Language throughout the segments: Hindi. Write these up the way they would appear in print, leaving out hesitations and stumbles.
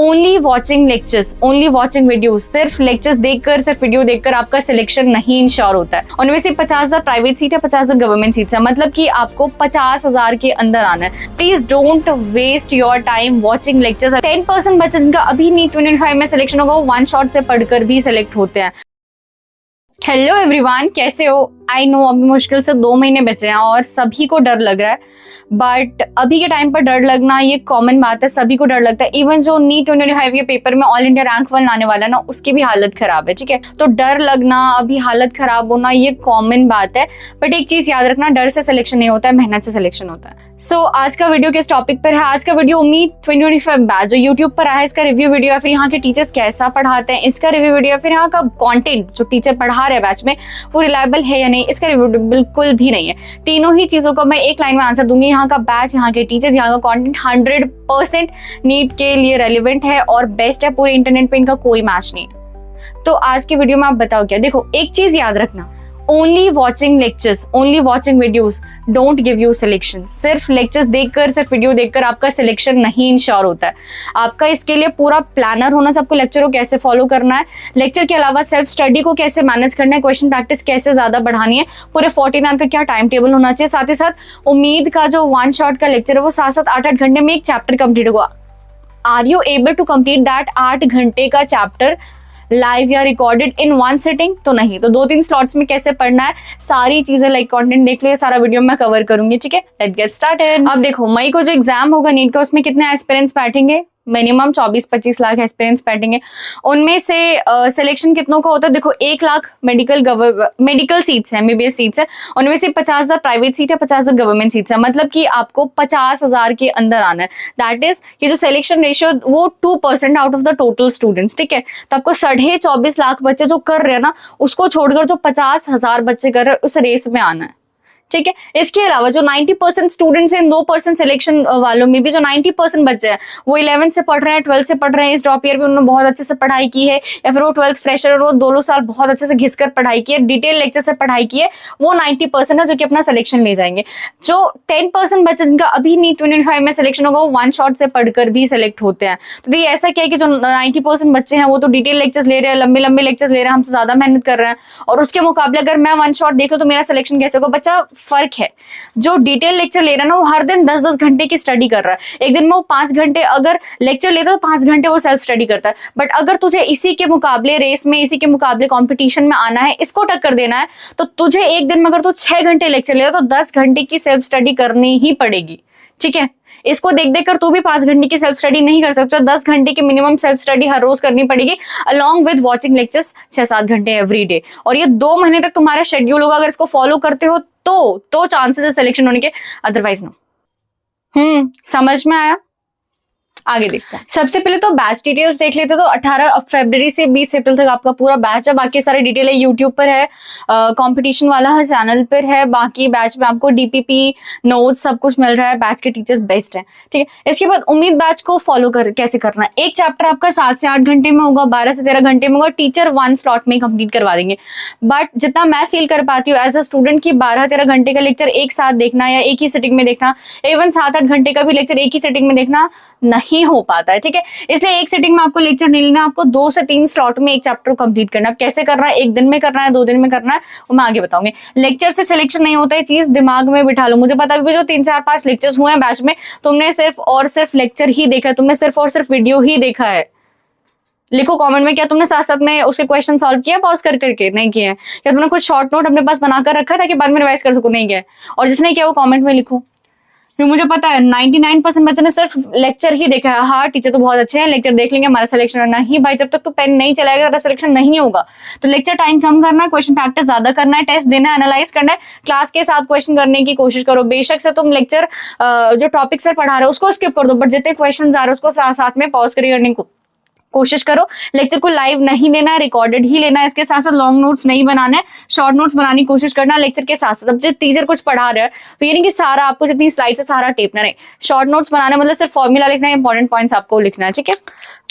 Only watching lectures, only watching videos, सिर्फ लेक्चर्स देखकर, सिर्फ वीडियो देखकर आपका सिलेक्शन नहीं इंश्योर होता है। उनमें से 50,000 प्राइवेट सीट है, 50,000 गवर्नमेंट सीट्स है, मतलब कि आपको 50,000 के अंदर आना है। Please don't waste your time watching lectures. 10% बच्चे जिनका अभी नीट 2025 में सिलेक्शन होगा वो वन शॉट से पढ़कर भी सिलेक्ट होते हैं। हेलो एवरीवन, कैसे हो? आई नो अभी मुश्किल से 2 महीने बचे हैं और सभी को डर लग रहा है, बट अभी के टाइम पर डर लगना ये कॉमन बात है, सभी को डर लगता है। इवन जो नीट 2025 के पेपर में ऑल इंडिया रैंक 1 लाने वाला ना, उसकी भी हालत खराब है, ठीक है। तो डर लगना, अभी हालत खराब होना ये कॉमन बात है, बट एक चीज याद रखना, डर से सिलेक्शन नहीं होता है, मेहनत से सिलेक्शन होता है। सो आज का वीडियो किस टॉपिक पर है? आज का वीडियो उम्मीद 2025 बैच जो यूट्यूब पर आया है, इसका रिव्यू वीडियो है, फिर यहाँ के टीचर्स कैसा पढ़ाते हैं इसका रिव्यू वीडियो है, फिर यहाँ का कंटेंट जो टीचर पढ़ा रहे हैं बैच में वो रिलायबल है या नहीं इसका रिव्यू बिल्कुल भी नहीं है। तीनों ही चीजों को मैं एक लाइन में आंसर दूंगी। यहाँ का बैच, यहाँ के टीचर्स, यहाँ का कंटेंट 100% नीट के लिए रेलिवेंट है और बेस्ट है, पूरे इंटरनेट पे इनका कोई मैच नहीं है। तो आज के वीडियो में आप बताओ क्या? देखो, एक चीज याद रखना, only watching lectures, only watching videos don't give you selection. सिर्फ लेक्चर्स देखकर, सिर्फ वीडियो देखकर आपका सिलेक्शन नहीं इंश्योर होता है। आपका इसके लिए पूरा प्लानर होना चाहिए, आपको लेक्चर को कैसे फॉलो करना है, लेक्चर के अलावा सेल्फ स्टडी को कैसे मैनेज करना है, क्वेश्चन प्रैक्टिस कैसे ज्यादा बढ़ानी है, पूरे 14 आवर का क्या टाइम टेबल होना चाहिए। साथ ही साथ उम्मीद का जो वन शॉट का लेक्चर है वो 7-7, 8-8 घंटे में एक चैप्टर कंप्लीट होगा। Are you able to complete that 8 घंटे का चैप्टर लाइव या रिकॉर्डेड इन वन सिटिंग? तो नहीं। तो 2-3 स्लॉट्स में कैसे पढ़ना है, सारी चीजें लाइक कंटेंट देख लो, ये सारा वीडियो मैं कवर करूंगी, ठीक है। Let's get started. अब देखो, मई को जो एग्जाम होगा नीट का, उसमें कितने एस्पिरेंट्स बैठेंगे? मिनिमम 24-25 लाख एस्पिरेंट्स बैठेंगे। उनमें से सिलेक्शन कितनों का होता है? देखो, 1 लाख मेडिकल सीट्स हैं, MBBS सीट्स है, उनमें से 50,000 प्राइवेट सीट है, 50,000 गवर्नमेंट सीट्स है, मतलब कि आपको 50,000 के अंदर आना है। दैट इज कि जो सिलेक्शन रेशियो वो 2% out of the total students, ठीक है। तो आपको 24.5 लाख बच्चे जो कर रहे हैं ना, उसको छोड़कर जो 50,000 बच्चे कर रहे हैं उस रेस में आना है, ठीक है। इसके अलावा जो 90% स्टूडेंट्स हैं, 2% सिलेक्शन वालों में भी जो 90% बच्चे हैं वो 11th से पढ़ रहे हैं, 12th से पढ़ रहे हैं, इस ड्रॉप ईयर में उन्होंने बहुत अच्छे से पढ़ाई की है, या फिर वो 12th फ्रेशर और वो 2 साल बहुत अच्छे से घिसकर पढ़ाई की है, डिटेल लेक्चर से पढ़ाई की है, वो 90% है जो कि अपना सिलेक्शन ले जाएंगे। जो 10% बच्चे जिनका अभी नीट 2025 में सिलेक्शन होगा वो वन शॉट से पढ़कर भी सिलेक्ट होते हैं। तो ये ऐसा क्या है कि जो 90% बच्चे हैं वो तो डिटेल लेक्चर्स ले रहे हैं, लंबे लंबे लेक्चर्स ले रहे हैं, हमसे ज्यादा मेहनत कर रहे हैं, और उसके मुकाबले अगर मैं वन शॉट देख लूं तो मेरा सिलेक्शन कैसे होगा? बच्चा, फर्क है। जो डिटेल लेक्चर ले रहा है ना, वो हर दिन 10-10 घंटे की स्टडी कर रहा है। एक दिन में वो 5 घंटे अगर लेक्चर लेता है तो 5 घंटे वो सेल्फ स्टडी करता है। बट अगर तुझे इसी के मुकाबले रेस में, इसी के मुकाबले कंपटीशन में आना है, इसको टक्कर देना है, तो तुझे एक दिन में अगर तू 6 घंटे लेक्चर लेता तो 10 घंटे की सेल्फ स्टडी करनी ही पड़ेगी, ठीक है। इसको देख देख कर तू भी 5 घंटे की सेल्फ स्टडी नहीं कर सकता, 10 घंटे की मिनिमम सेल्फ स्टडी हर रोज करनी पड़ेगी, अलॉन्ग विद वॉचिंग लेक्चर्स 6-7 घंटे एवरी डे। और ये 2 महीने तक तुम्हारा शेड्यूल होगा, अगर इसको फॉलो करते हो तो चांसेस है सिलेक्शन होने के, अदरवाइज नो। समझ में आया? आगे देखते हैं। सबसे पहले तो बैच डिटेल्स देख लेते हैं। तो 18 फरवरी से 20 अप्रैल तक आपका पूरा बैच है। बाकी सारे डिटेल है यूट्यूब पर है, कंपटीशन वाला है चैनल पर है। बाकी बैच में आपको DPP नोट्स सब कुछ मिल रहा है, बैच के टीचर्स बेस्ट है, ठीक है। इसके बाद उम्मीद बैच को फॉलो कैसे करना है। एक चैप्टर आपका 7 से 8 घंटे में होगा, 12 से 13 घंटे में होगा, टीचर 1 स्लॉट में कंप्लीट करवा देंगे। बट जितना मैं फील कर पाती हूँ एज अ स्टूडेंट की 12-13 घंटे का लेक्चर एक साथ देखना या एक ही सिटिंग में देखना, इवन 7-8 घंटे का भी लेक्चर एक ही सिटिंग में देखना नहीं हो पाता है, ठीक है। इसलिए एक सिटिंग में आपको लेक्चर नहीं लेना, आपको 2 से 3 स्लॉट में एक चैप्टर कंप्लीट करना है। कैसे करना है, 1 दिन में करना है, 2 दिन में करना है, वो मैं आगे बताऊंगी। लेक्चर से सिलेक्शन नहीं होता है, चीज दिमाग में बिठा लो। मुझे पता भी जो 3-4-5 लेक्चर्स हुए हैं बैच में, तुमने सिर्फ और सिर्फ लेक्चर ही देखा है, तुमने सिर्फ और सिर्फ वीडियो ही देखा है। लिखो कमेंट में, क्या तुमने साथ साथ में उसके क्वेश्चन सॉल्व किया पॉज करके? नहीं किया। क्या तुमने कुछ शॉर्ट नोट अपने पास बनाकर रखा ताकि बाद में रिवाइज कर सको? नहीं किया। और जिसने किया वो कमेंट में लिखो, क्योंकि मुझे पता है 99% बच्चों ने सिर्फ लेक्चर ही देखा है। हाँ, टीचर तो बहुत अच्छे हैं, लेक्चर देख लेंगे, हमारा सिलेक्शन नहीं भाई, जब तक तो पेन नहीं चलाएगा तेरा सिलेक्शन नहीं होगा। तो लेक्चर टाइम कम करना है, क्वेश्चन प्रैक्टिस ज्यादा करना है, टेस्ट देना है, एनालाइज करना है, क्लास के साथ क्वेश्चन करने की कोशिश करो। बेशक से तुम लेक्चर जो टॉपिक सर पढ़ा रहे हो उसको स्किप कर दो, बट जितने क्वेश्चन आ रहे हैं उसको साथ में पॉज करने को कोशिश करो। लेक्चर को लाइव नहीं लेना है, रिकॉर्डेड ही लेना है। इसके साथ साथ लॉन्ग नोट्स नहीं बनाना है, शॉर्ट नोट्स बनाने की कोशिश करना है लेक्चर के साथ साथ। अब जो टीचर कुछ पढ़ा रहा है तो ये नहीं कि सारा आपको जितनी स्लाइड से सारा टेपना है, शॉर्ट नोट्स बनाना है, मतलब सिर्फ फॉर्मूला लिखना है, इंपॉर्टेंट पॉइंट्स आपको लिखना है, ठीक है।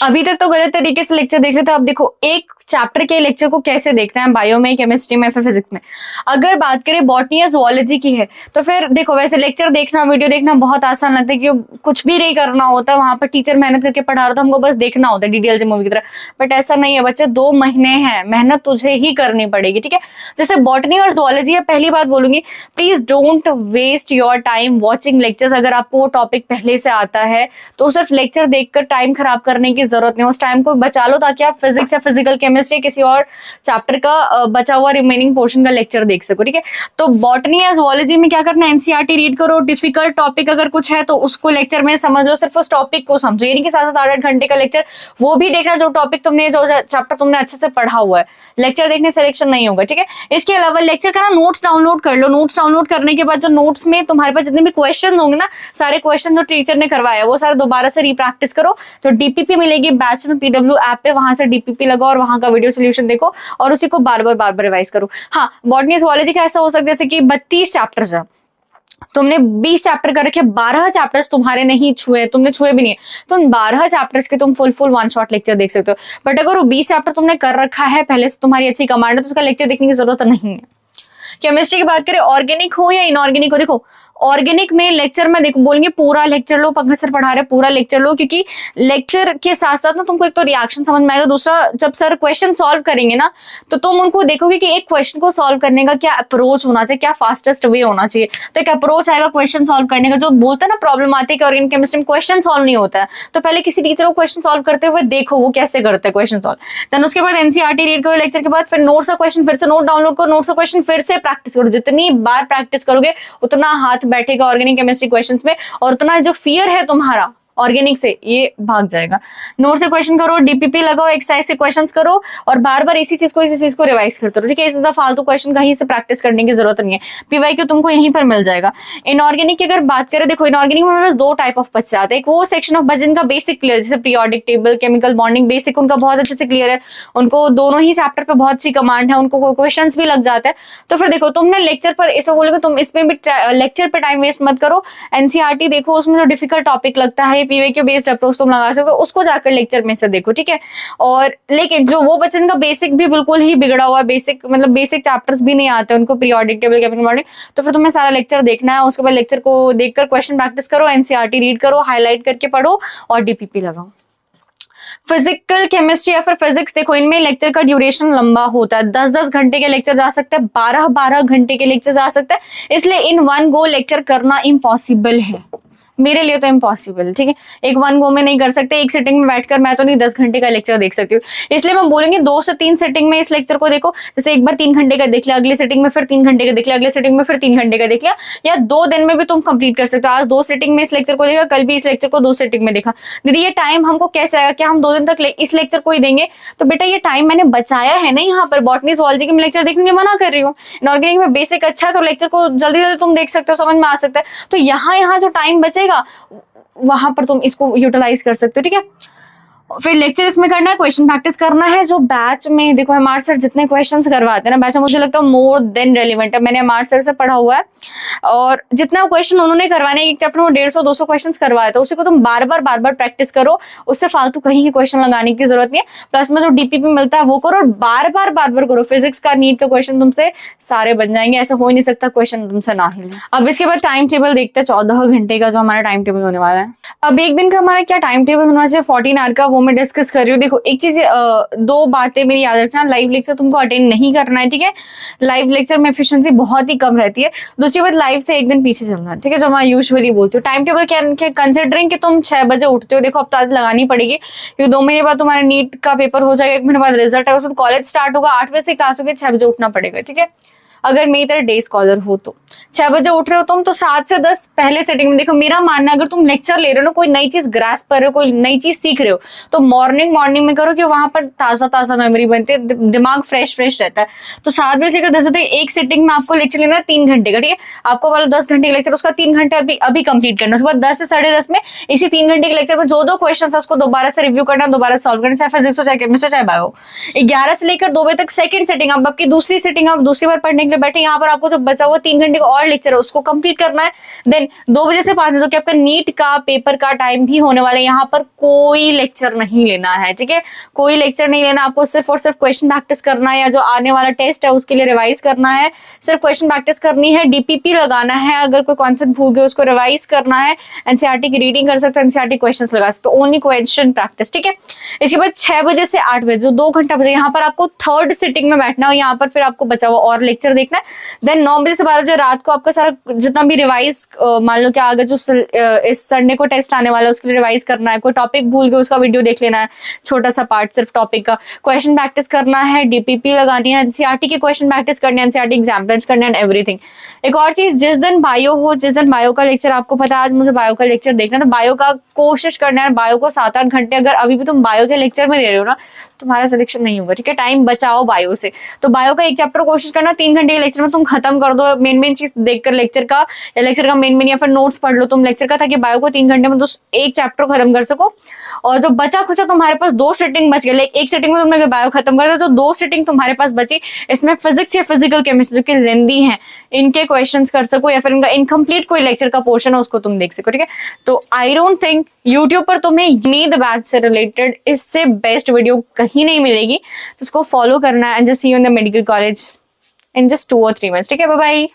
अभी तक तो गलत तरीके से लेक्चर देख रहे थे, अब देखो एक चैप्टर के लेक्चर को कैसे देखना है, बायो में, केमिस्ट्री में, फिर फिजिक्स में। अगर बात करें बॉटनी या जूलॉजी की है तो फिर देखो वैसे लेक्चर देखना, वीडियो देखना बहुत आसान लगता है कि कुछ भी नहीं करना होता, वहां पर टीचर मेहनत करके पढ़ा रहा था, हमको बस देखना होता है डीडीएलजे मूवी की तरह। बट ऐसा नहीं है बच्चे, 2 महीने हैं, मेहनत तुझे ही करनी पड़ेगी, ठीक है। जैसे बॉटनी और जूलॉजी है, पहली बात बोलूंगी, please don't waste your time watching lectures. अगर आपको वो टॉपिक पहले से आता है तो सिर्फ लेक्चर देखकर टाइम खराब करने की जरूरत नहीं, उस टाइम को बचा लो ताकि आप फिजिक्स या फिजिकल केमिस्ट्री किसी और चैप्टर का बचा हुआ रिमेनिंग पोर्शन का लेक्चर देख सको, ठीक है। तो बॉटनी या जूलॉजी में क्या करना है, एनसीईआरटी रीड करो, डिफिकल्ट टॉपिक अगर कुछ है तो उसको लेक्चर में समझ लो, सिर्फ उस टॉपिक को समझो, यानी कि 7-7 8-8 घंटे का लेक्चर वो भी देखना जो टॉपिक तुमने, जो चैप्टर तुमने अच्छे से पढ़ा हुआ है। लेक्चर देखने सिलेक्शन नहीं होगा, ठीक है। इसके अलावा लेक्चर का ना नोट्स डाउनलोड कर लो, नोट्स डाउनलोड करने के बाद जो नोट्स में तुम्हारे पास जितने भी क्वेश्चन होंगे ना, सारे क्वेश्चन जो टीचर ने करवाया वो सारे दोबारा से रीप्रैक्टिस करो। जो डीपीपी मिलेगी बैच में पीडब्ल्यू ऐप पे, वहां से डीपीपी लगाओ और वहां का वीडियो सोल्यूशन देखो और उसी को बार बार रिवाइज करो। हाँ, बॉटनी जूलॉजी का ऐसा हो सकता है जैसे कि 32 चैप्टर्स है, तुमने 20 चैप्टर कर रखे, 12 चैप्टर्स तुम्हारे नहीं छुए, तुमने छुए भी नहीं, तो उन 12 चैप्टर्स के तुम फुल 1 शॉट लेक्चर देख सकते हो। बट अगर वो 20 चैप्टर तुमने कर रखा है पहले से, तुम्हारी अच्छी कमांड है, तो उसका लेक्चर देखने की जरूरत नहीं है। केमिस्ट्री की बात करें, ऑर्गेनिक हो या इनऑर्गेनिक हो, देखो ऑर्गेनिक में लेक्चर में देखो बोलेंगे पूरा लेक्चर लो, पंकज सर पढ़ा रहे पूरा लेक्चर लो, क्योंकि लेक्चर के साथ साथ ना तुमको एक तो रिएक्शन समझ में आएगा, दूसरा जब सर क्वेश्चन सॉल्व करेंगे ना तो तुम उनको देखोगे कि एक क्वेश्चन को सॉल्व करने का क्या अप्रोच होना चाहिए, क्या फास्टेस्ट वे होना चाहिए। तो एक अप्रोच आएगा क्वेश्चन सॉल्व करने का, जो बोलते हैं ना प्रॉब्लम आती है कि ऑर्गेनिक केमिस्ट्री में क्वेश्चन सॉल्व नहीं होता है, तो पहले किसी टीचर को क्वेश्चन सॉल्व करते हुए देखो वो कैसे करते हैं क्वेश्चन सॉल्व। देन उसके बाद एनसीईआरटी रीड करो लेक्चर के बाद, फिर नोट्स का क्वेश्चन फिर से नोट डाउनलोड करो, नोट्स का क्वेश्चन फिर से प्रैक्टिस करो। जितनी बार प्रैक्टिस करोगे उतना हाथ बैठेगा ऑर्गेनिक केमिस्ट्री क्वेश्चंस में, और उतना जो फियर है तुम्हारा ऑर्गेनिक से ये भाग जाएगा। नोट से क्वेश्चन करो, डीपीपी लगाओ, एक्सरसाइज से क्वेश्चंस करो और बार बार इसी चीज को रिवाइज करते रहो, ठीक है। इस ज्यादा फालतू क्वेश्चन कहीं से प्रैक्टिस करने की जरूरत नहीं है, पीवाईक्यू तुमको यहीं पर मिल जाएगा। इनऑर्गेनिक की अगर बात करें, देखो इनऑर्गेनिक में हमारे पास 2 टाइप ऑफ बच्चे आते हैं। एक वो सेक्शन ऑफ बच्चे जिनका बेसिक क्लियर, जैसे periodic table, chemical bonding, basic उनका बहुत अच्छे से क्लियर है, उनको दोनों ही चैप्टर पे बहुत अच्छी कमांड है, उनको क्वेश्चन भी लग जाता है। तो फिर देखो तुमने लेक्चर पर ऐसा बोलोगे, तुम इसमें भी लेक्चर पे टाइम वेस्ट मत करो, एनसीईआरटी देखो, उसमें जो डिफिकल्ट टॉपिक लगता है पीवाईक्यू बेस्ड अप्रोच तुम लगा सकते हो, उसको जाकर लेक्चर में से देखो, ठीक है। और लेकिन जो वो बच्चे जिनका बेसिक भी बिल्कुल ही बिगड़ा हुआ, बेसिक मतलब बेसिक चैप्टर्स भी नहीं आते उनको, पीरियोडिक टेबल, केमिकल बॉन्डिंग, तो फिर तुम्हें सारा लेक्चर देखना है। उसके बाद लेक्चर को देखकर क्वेश्चन प्रैक्टिस करो, एनसीईआरटी रीड करो, हाईलाइट करके पढ़ो और डीपीपी लगाओ। फिजिकल केमिस्ट्री या फिर फिजिक्स, देखो इनमें लेक्चर का ड्यूरेशन लंबा होता है, 10-10 घंटे के लेक्चर जा सकते हैं, 12-12 घंटे के लेक्चर जा सकते हैं, इसलिए इन 1 गो लेक्चर करना इम्पॉसिबल है, मेरे लिए तो इम्पॉसिबल, ठीक है। एक 1 गो में नहीं कर सकते, एक सिटिंग में बैठकर मैं तो नहीं 10 घंटे का लेक्चर देख सकती हूँ, इसलिए मैं बोलूंगी 2 से 3 सिटिंग में इस लेक्चर को देखो। जैसे एक बार 3 घंटे का देख लिया, अगली सिटिंग में फिर 3 घंटे का देख लिया, अगले सिटिंग में फिर 3 घंटे का देख लिया, या 2 दिन में भी तुम कंप्लीट कर सकते हो। आज 2 सिटिंग में इस लेक्चर को देखा, कल भी इस लेक्चर को 2 सिटिंग में देखा। दीदी ये टाइम हमको कैसे आएगा, क्या हम 2 दिन तक इस लेक्चर को ही देंगे? तो बेटा ये टाइम मैंने बचाया है ना यहाँ पर, बॉटनी जूलॉजी के लेक्चर देखने के लिए मना कर रही हूँ। इनऑर्गेनिक में बेसिक अच्छा है तो लेक्चर को जल्दी जल्दी तुम देख सकते हो, समझ में आ सकता है, तो यहाँ जो टाइम बचेगा वहां पर तुम इसको यूटिलाइज कर सकते हो, ठीक है। फिर लेक्चर इसमें करना है, क्वेश्चन प्रैक्टिस करना है। जो बैच में देखो हमारे सर जितने क्वेश्चंस करवाते हैं ना बैच में, मुझे लगता है मोर देन रेलिवेंट है। मैंने हमारे सर से पढ़ा हुआ है और जितना क्वेश्चन उन्होंने करवाने, एक चैप्टर में 150-200 क्वेश्चन करवाए, तो उसी को तुम बार बार प्रैक्टिस करो, उससे फालतू कहीं के क्वेश्चन लगाने की जरूरत नहीं है। प्लस में जो डीपीपी मिलता है वो करो और बार बार करो। फिजिक्स का नीट का क्वेश्चन तुमसे सारे बन जाएंगे, ऐसा हो ही नहीं सकता क्वेश्चन तुमसे ना ही। अब इसके बाद टाइम टेबल देखते हैं, 14 घंटे का जो हमारा टाइम टेबल होने वाला है। अब एक दिन का हमारा क्या टाइम टेबल होना चाहिए 14 आवर का, वो मैं डिस्कस कर रही हूँ। देखो एक चीज 2 बातें मेरी याद रखना, लाइव लेक्चर तुमको अटेंड नहीं करना है, ठीक है। लाइव लेक्चर में एफिशिएंसी बहुत ही कम रहती है। दूसरी बात, लाइव से 1 दिन पीछे चलना, ठीक है, जो मैं यूजुअली बोलती हूँ। टाइम टेबल क्या कंसिडरिंग कि तुम 6 बजे उठते हो, देखो अब तो आदत लगानी पड़ेगी क्योंकि 2 महीने बाद तुम्हारे नीट का पेपर हो जाएगा, 1 महीने बाद रिजल्ट है, उसमें कॉलेज स्टार्ट होगा, 8 बजे से क्लास होगी, 6 बजे उठना पड़ेगा, ठीक है। अगर मेरी तरह डे स्कॉलर हो तो 6 बजे उठ रहे हो तुम, तो 7 से 10 पहले सेटिंग में देखो। मेरा मानना, अगर तुम लेक्चर ले रहे हो ना, कोई नई चीज ग्रास्प कर रहे हो, कोई नई चीज सीख रहे हो, तो मॉर्निंग में करो कि वहां पर ताजा मेमोरी बनती है, दिमाग फ्रेश रहता है। तो 7 बजे से लेकर 10 बजे एक सेटिंग में आपको लेक्चर लेना है 3 घंटे का, ठीक है। आपको वाला 10 घंटे का लेक्चर, उसका 3 घंटे अभी कंप्लीट करना। उसके बाद 10 से 10:30 में इसी 3 घंटे के लेक्चर में जो क्वेश्चन है उसको दोबारा से रिव्यू करना, दोबारा सॉल्व करना, चाहे फिजिक्स हो, चाहे केमिस्ट्री हो, चाहे बायो। 11 से लेकर 2 बजे तक सेकंड सेटिंग, अब आपकी दूसरी सेटिंग, आप दूसरी बार पढ़ने के के लिए बैठे, यहाँ पर आपको जो बचा हुआ 3 घंटे का और लेक्चर है उसको कंप्लीट करना है। देन 2 बजे से 5 बजे कि आपका नीट का पेपर का टाइम भी होने वाला है, यहाँ पर कोई लेक्चर नहीं लेना है, ठीक है, कोई लेक्चर नहीं लेना, आपको सिर्फ और सिर्फ क्वेश्चन प्रैक्टिस करना है, या जो आने वाला टेस्ट है उसके लिए रिवाइज करना है, सिर्फ क्वेश्चन प्रैक्टिस करनी है, डीपीपी लगाना है, अगर कोई कॉन्सेप्ट भूल गए उसको रिवाइज करना है, एनसीईआरटी की रीडिंग कर सकते हो, एनसीईआरटी क्वेश्चंस लगा सकते हो, ओनली क्वेश्चन प्रैक्टिस, ठीक है। इसके बाद 6 बजे से 8 बजे जो 2 घंटा बजे, यहाँ पर आपको थर्ड सिटिंग में बैठना है और यहाँ पर फिर आपको बचा हुआ और लेक्चर देखना है। देन 9 बजे से 12 बजे रात को आपका सारा जितना भी रिवाइज, मान लो कि आगे जो इस संडे को टेस्ट आने वाला है उसके लिए रिवाइज करना है, कोई टॉपिक भूल गए उसका वीडियो देख लेना है, छोटा सा पार्ट सिर्फ टॉपिक का, क्वेश्चन प्रैक्टिस करना है, डीपीपी लगानी है, एनसीईआरटी के क्वेश्चन प्रैक्टिस करनी है, एनसीईआरटी एग्जाम्पल्स करने एंड एवरीथिंग। एक और चीज, जिस दिन बायो हो, जिस दिन बायो का लेक्चर आपको पता है आज मुझे बायो का लेक्चर देखना है, तो बायो का कोशिश करना है, बायो को 7-8 घंटे, अगर अभी भी तुम बायो के लेक्चर में दे रहे हो ना तुम्हारा सिलेक्शन नहीं होगा, ठीक है, टाइम बचाओ बायो से। तो बायो का एक चैप्टर कोशिश करना 3 घंटे के लेक्चर में तुम खत्म कर दो, मेन चीज देखकर लेक्चर का, या लेक्चर का मेन या फिर नोट्स पढ़ लो तुम लेक्चर का, ताकि बायो को 3 घंटे में तो एक चैप्टर खत्म कर सको। और जो बचा खुचा तुम्हारे पास 2 सिटिंग बच गए, एक सिटिंग में तुमने बायो खत्म कर दिया तो 2 सिटिंग तुम्हारे पास बची, इसमें फिजिक्स या फिजिकल केमिस्ट्री जो कि लेंदी है इनके क्वेश्चंस कर सको, या फिर इनका इनकम्प्लीट कोई लेक्चर का पोर्शन है उसको तुम देख सको, ठीक है। तो आई डोंट थिंक यूट्यूब पर तुम्हें नीट बैच से रिलेटेड इससे बेस्ट वीडियो कहीं नहीं मिलेगी, तो उसको फॉलो करना है and just see you in the medical college in just 2 or 3 months, ठीक है, बाय बाय।